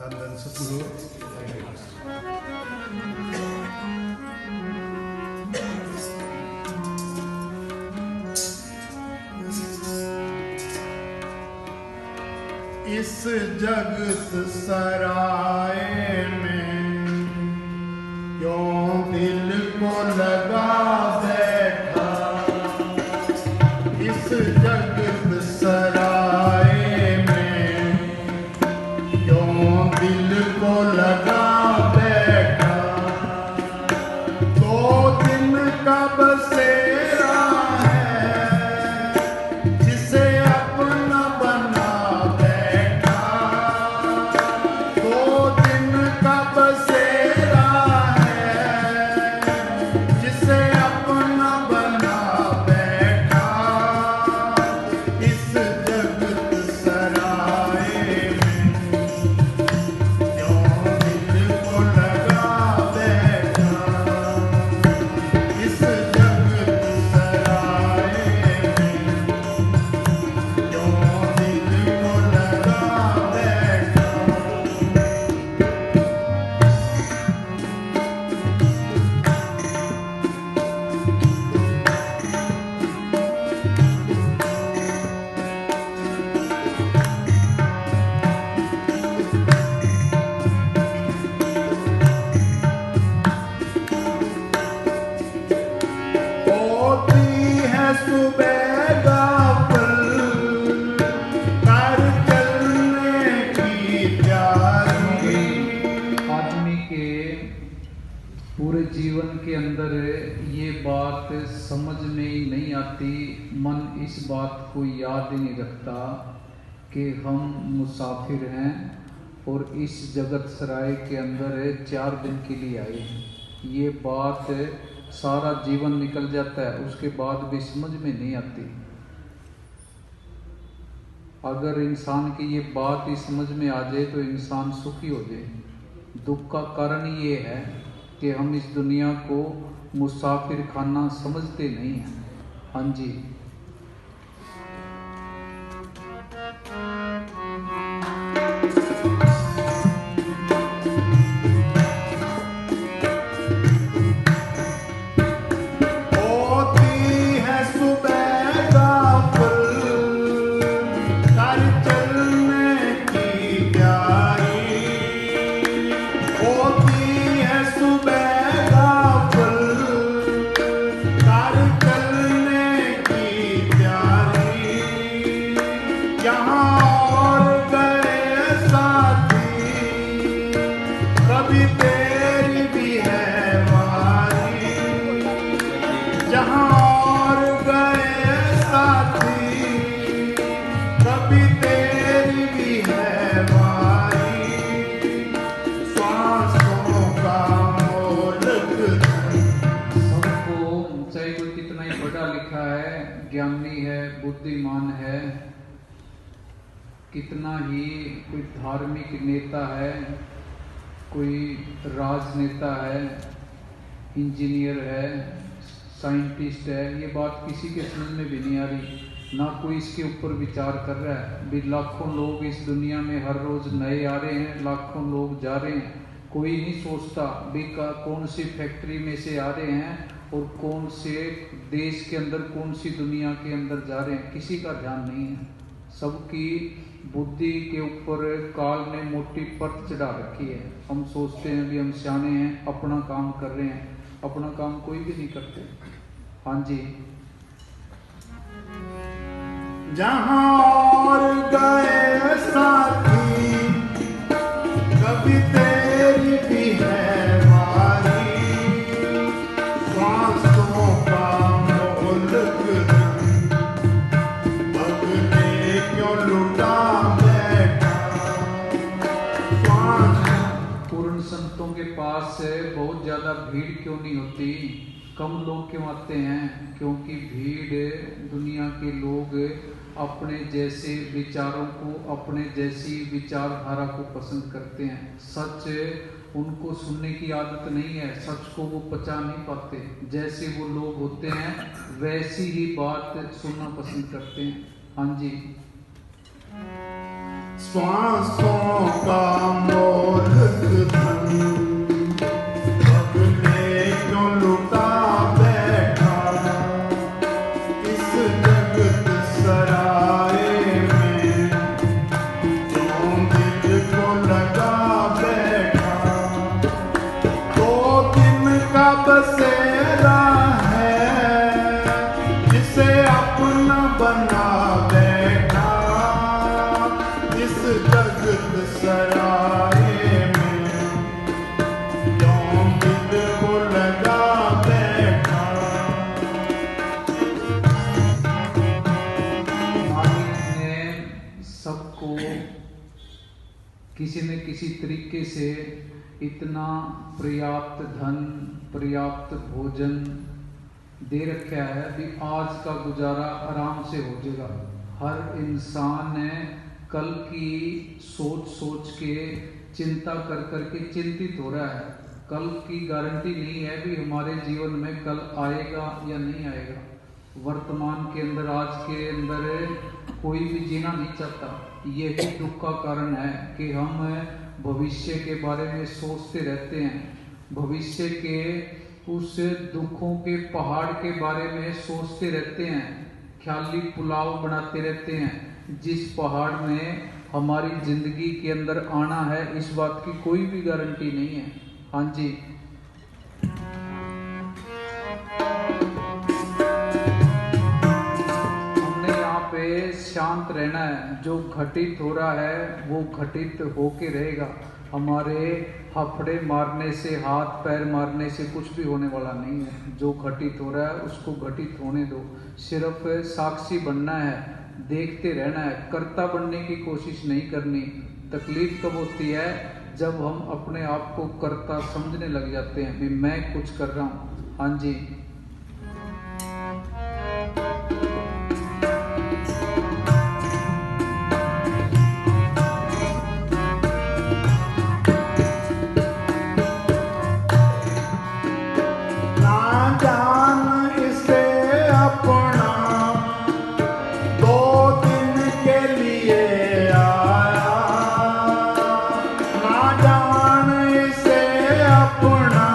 धन धन सतगुरु। इस जगत सराय में क्यों दिल को लगा बैठा, इस जगत सराय में क्यों दिल को लगा बैठा। 2 दिन का बसेरा है जिसे अपना बना बैठा। 2 दिन का बसेरा है जिसे अपना बना बैठा। इस जगत सराय में क्यों दिल को लगा बैठा, इस जगत सराय में क्यों दिल को लगा बैठा। होती है सुबह गाफिल कर चलने की प्यारी। आदमी के पूरे जीवन के अंदर ये बात समझ में ही नहीं आती, मन इस बात को याद ही नहीं रखता कि हम मुसाफिर हैं और इस जगत सराय के अंदर 4 दिन के लिए आए हैं। ये बात सारा जीवन निकल जाता है, उसके बाद भी समझ में नहीं आती। अगर इंसान की ये बात ही समझ में आ जाए तो इंसान सुखी हो जाए। दुख का कारण ये है कि हम इस दुनिया को मुसाफिर खाना समझते नहीं हैं। हाँ जी, होती है सुबह गाफिल कर चलने की प्यारी। होती है सुबह गाफिल कर चलने की प्यारी। यहाँ और गए साथी कभी तेरी भी है वारी। जहाँ और गए साथी कभी तेरी भी है वारी। सांसों का मोलक सबको चाहे कोई कितना ही पढ़ा लिखा है, ज्ञानी है, बुद्धिमान है, कितना ही कोई धार्मिक नेता है, कोई राजनेता है, इंजीनियर है, साइंटिस्ट है, ये बात किसी के समझ में भी नहीं आ रही। ना कोई इसके ऊपर विचार कर रहा है। भी लाखों लोग इस दुनिया में हर रोज नए आ रहे हैं, लाखों लोग जा रहे हैं, कोई नहीं सोचता भी कौन सी फैक्ट्री में से आ रहे हैं और कौन से देश के अंदर, कौन सी दुनिया के अंदर जा रहे हैं, किसी का ध्यान नहीं है। सबकी बुद्धि के ऊपर काल ने मोटी परत चढ़ा रखी है। हम सोचते हैं भी हम सियाने हैं, अपना काम कर रहे हैं, अपना काम कोई भी नहीं करते। हाँ जी, जहाँ और गए साथी कभी तेरी भी है वारी। सांसों का मोलक भगने क्यों लुटा बैठा। पूर्ण संतों के पास बहुत ज्यादा भीड़ क्यों नहीं होती, कम लोग क्यों आते हैं? क्योंकि भीड़ दुनिया के लोग अपने जैसे विचारों को, अपने जैसी विचारधारा को पसंद करते हैं। सच उनको सुनने की आदत नहीं है, सच को वो पचा नहीं पाते। जैसे वो लोग होते हैं वैसी ही बात सुनना पसंद करते हैं। हाँ जी, श्वासों का मोलक धन अगले क्यों लुटा बैठा इस जगत सराय में क्यों दिल को लगा बैठा दो दिन का बसेरा है जिसे अपना बना बैठा इस जगत सराय में क्यों दिल को लगा बैठा। मालिक ने सबको किसी न किसी तरीके से इतना पर्याप्त धन पर्याप्त भोजन दे रखा है कि आज का गुजारा आराम से हो जाएगा। हर इंसान ने कल की सोच सोच के चिंता कर कर के चिंतित हो रहा है। कल की गारंटी नहीं है भी हमारे जीवन में कल आएगा या नहीं आएगा। वर्तमान के अंदर आज के अंदर कोई भी जीना नहीं चाहता। यही दुख का कारण है कि हम भविष्य के बारे में सोचते रहते हैं, भविष्य के उस दुखों के पहाड़ के बारे में सोचते रहते हैं, ख्याली पुलाव बनाते रहते हैं। जिस पहाड़ में हमारी जिंदगी के अंदर आना है इस बात की कोई भी गारंटी नहीं है। हाँ जी, हमने यहाँ पे शांत रहना है। जो घटित हो रहा है वो घटित होके रहेगा। हमारे हफड़े मारने से हाथ पैर मारने से कुछ भी होने वाला नहीं है। जो घटित हो रहा है उसको घटित होने दो। सिर्फ साक्षी बनना है, देखते रहना है, कर्ता बनने की कोशिश नहीं करनी। तकलीफ कब होती है जब हम अपने आप को कर्ता समझने लग जाते हैं कि मैं कुछ कर रहा हूँ। हाँ जी, ना जान इसे अपना दो दिन के लिए आया, ना जान इसे अपना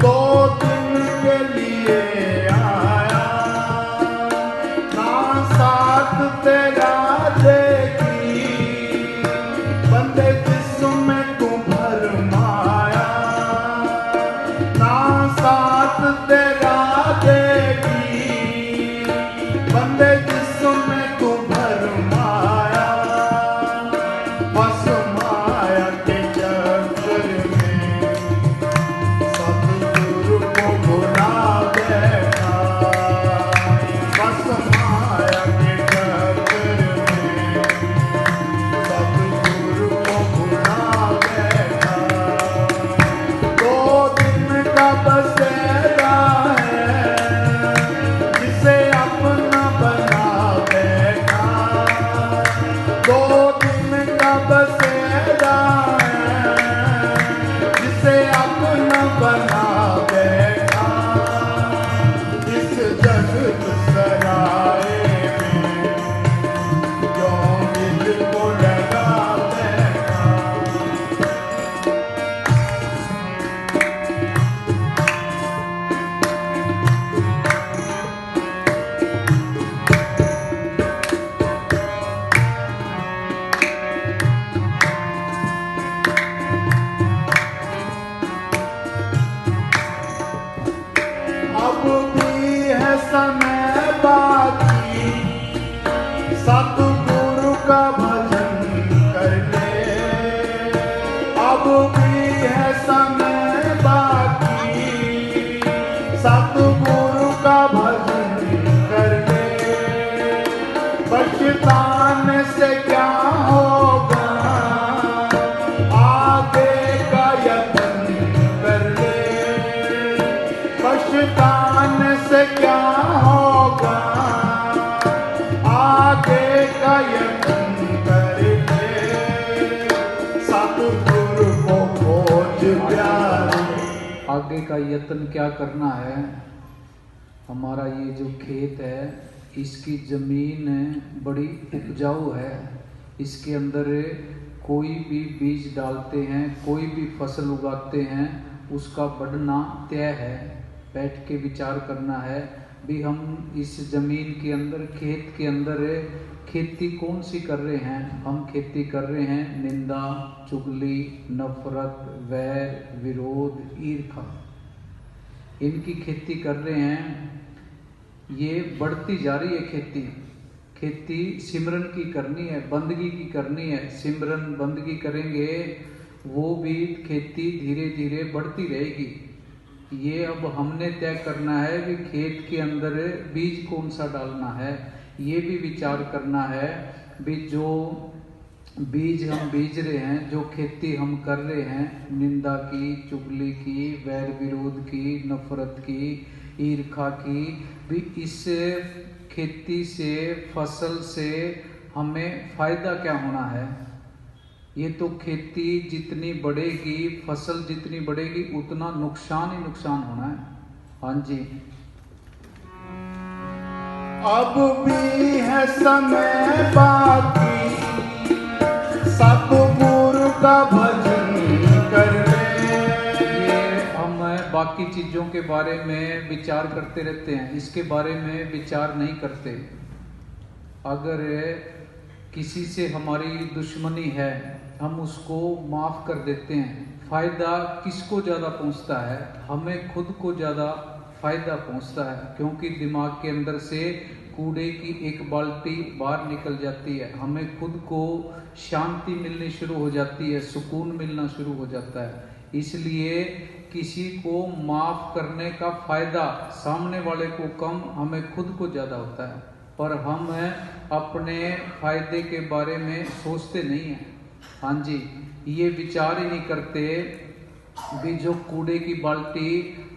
दो दिन के लिए आया, ना साथ तेरा देगी बंदे जिसमें तू भरमाया, ना साथ तेरा देगी बंदे जिसमें तू भरमाया। बस माया के चक्कर में सतगुरु को भुला बैठा, बस माया के चक्कर में सतगुरु को भुला बैठा। दो दिन का बसेरा है जिसे अपना बना बैठा, दो दिन का बसेरा है जिसे अपना बना बैठा। इस जगत सराय में क्यों दिल को लगा बैठा। अब भी है समय बाकी सतगुरु का भजन कर ले, अब भी है समय बाकी सतगुरु का भजन कर ले। पछताने से क्या होगा आगे का यत्न कर ले, पछताने से क्या होगा आगे का यत्न कर ले। सतगुरु को खोज प्यारे। आगे का यत्न क्या करना है? हमारा ये जो खेत है इसकी जमीन बड़ी उपजाऊ है, इसके अंदर कोई भी बीज डालते हैं, कोई भी फसल उगाते हैं, उसका बढ़ना तय है। बैठ के विचार करना है भी हम इस जमीन के अंदर, खेत के अंदर खेती कौन सी कर रहे हैं। हम खेती कर रहे हैं निंदा, चुगली, नफरत, वैर, विरोध, ईर्ष्या, इनकी खेती कर रहे हैं। ये बढ़ती जा रही है खेती। खेती सिमरन की करनी है, बंदगी की करनी है। सिमरन बंदगी करेंगे वो भी खेती धीरे धीरे बढ़ती रहेगी। ये अब हमने तय करना है कि खेत के अंदर बीज कौन सा डालना है। ये भी विचार करना है भी जो बीज हम बीज रहे हैं, जो खेती हम कर रहे हैं, निंदा की, चुगली की, वैर विरोध की, नफरत की, ईर्ष्या की, भी इस खेती से, फसल से हमें फायदा क्या होना है। ये तो खेती जितनी बढ़ेगी, फसल जितनी बढ़ेगी, उतना नुकसान ही नुकसान होना है। हाँ जी। अब भी है समय बाकी, सतगुरु का भजन कर ले। ये हम बाकी चीज़ों के बारे में विचार करते रहते हैं, इसके बारे में विचार नहीं करते। अगर किसी से हमारी दुश्मनी है, हम उसको माफ़ कर देते हैं। फ़ायदा किसको ज़्यादा पहुंचता है? हमें खुद को ज़्यादा फ़ायदा पहुंचता है, क्योंकि दिमाग के अंदर से कूड़े की एक बाल्टी बाहर निकल जाती है। हमें खुद को शांति मिलनी शुरू हो जाती है, सुकून मिलना शुरू हो जाता है। इसलिए किसी को माफ़ करने का फ़ायदा सामने वाले को कम, हमें खुद को ज़्यादा होता है। पर हम अपने फ़ायदे के बारे में सोचते नहीं हैं। हाँ जी, ये विचार ही नहीं करते भी जो कूड़े की बाल्टी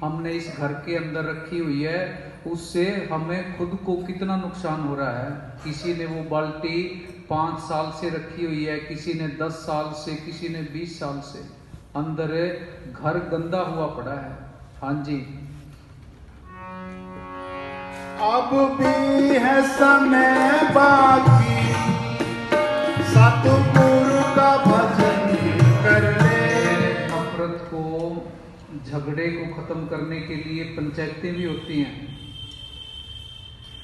हमने इस घर के अंदर रखी हुई है, उससे हमें खुद को कितना नुकसान हो रहा है। किसी ने वो बाल्टी 5 साल से रखी हुई है, किसी ने 10 साल से, किसी ने 20 साल से, अंदर घर गंदा हुआ पड़ा है। हाँ जी। अब भी है समय बाकी, सतगुरु का भजन कर ले। नफरत को, झगड़े को खत्म करने के लिए पंचायतें भी होती हैं,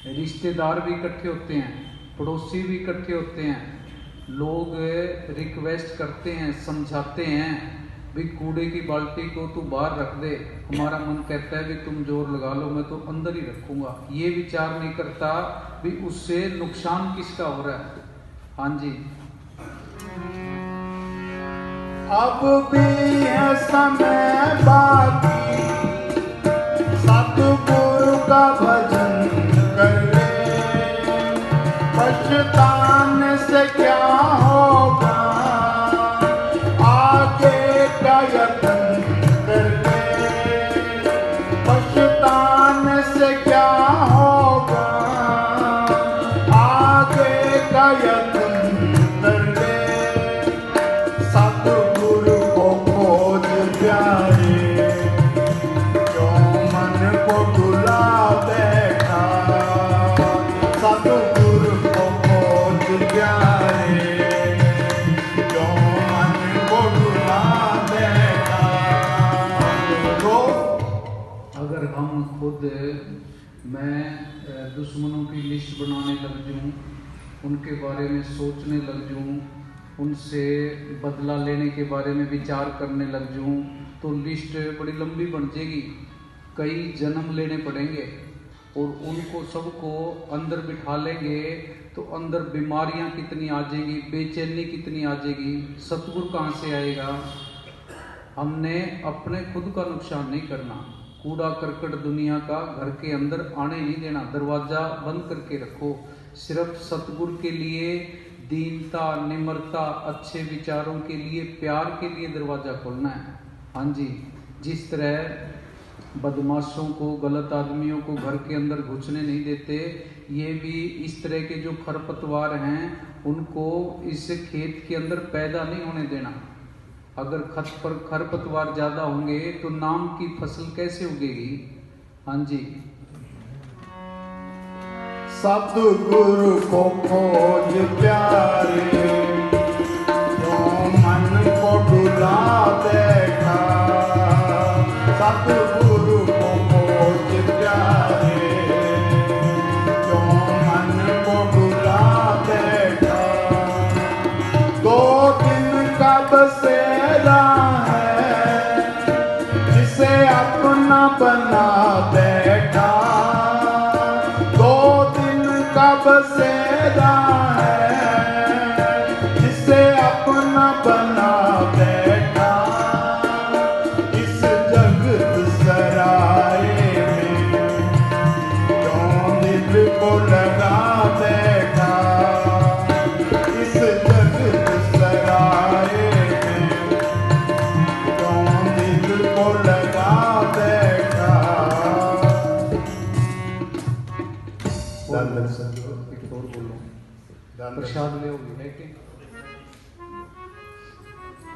रिश्तेदार भी इकट्ठे होते हैं, पड़ोसी भी इकट्ठे होते हैं। लोग रिक्वेस्ट करते हैं, समझाते हैं भी कूड़े की बाल्टी को तू बाहर रख दे। हमारा मन कहता है भी तुम जोर लगा लो, मैं तो अंदर ही रखूंगा। ये विचार नहीं करता भी उससे नुकसान किसका हो रहा है। हाँ जी। अब भी है समय बाकी, सतगुरु का भजन कर ले। पछताने से क्या होगा, आगे का यत्न कर ले। पछताने से क्या होगा, आगे का यत्न कर ले। सतगुरु को खोज प्यारे, जो मन को डुला बैठा। सतगुरु को खोज प्यारे, जो मन को डुला बैठा। तो अगर हम खुद, मैं दुश्मनों की लिस्ट बनाने लग जाऊं, उनके बारे में सोचने लग जाऊं, उनसे बदला लेने के बारे में विचार करने लग जाऊं, तो लिस्ट बड़ी लंबी बन जाएगी। कई जन्म लेने पड़ेंगे और उनको सबको अंदर बिठा लेंगे तो अंदर बीमारियां कितनी आ जाएंगी, बेचैनी कितनी आ जाएगी, सतगुरु कहाँ से आएगा। हमने अपने खुद का नुकसान नहीं करना। कूड़ा करकट दुनिया का घर के अंदर आने नहीं देना, दरवाज़ा बंद करके रखो। सिर्फ सतगुरु के लिए, दीनता, निम्रता, अच्छे विचारों के लिए, प्यार के लिए दरवाज़ा खोलना है। हाँ जी। जिस तरह बदमाशों को, गलत आदमियों को घर के अंदर घुसने नहीं देते, ये भी इस तरह के जो खरपतवार हैं उनको इस खेत के अंदर पैदा नहीं होने देना। अगर खरपतवार ज़्यादा होंगे तो नाम की फसल कैसे उगेगी। हाँ जी। सतगुरु को खोज प्यारे, इस जगत सराए में क्यों दिल को लगा बैठा। एक और बोलो, प्रसाद ले होगी है कि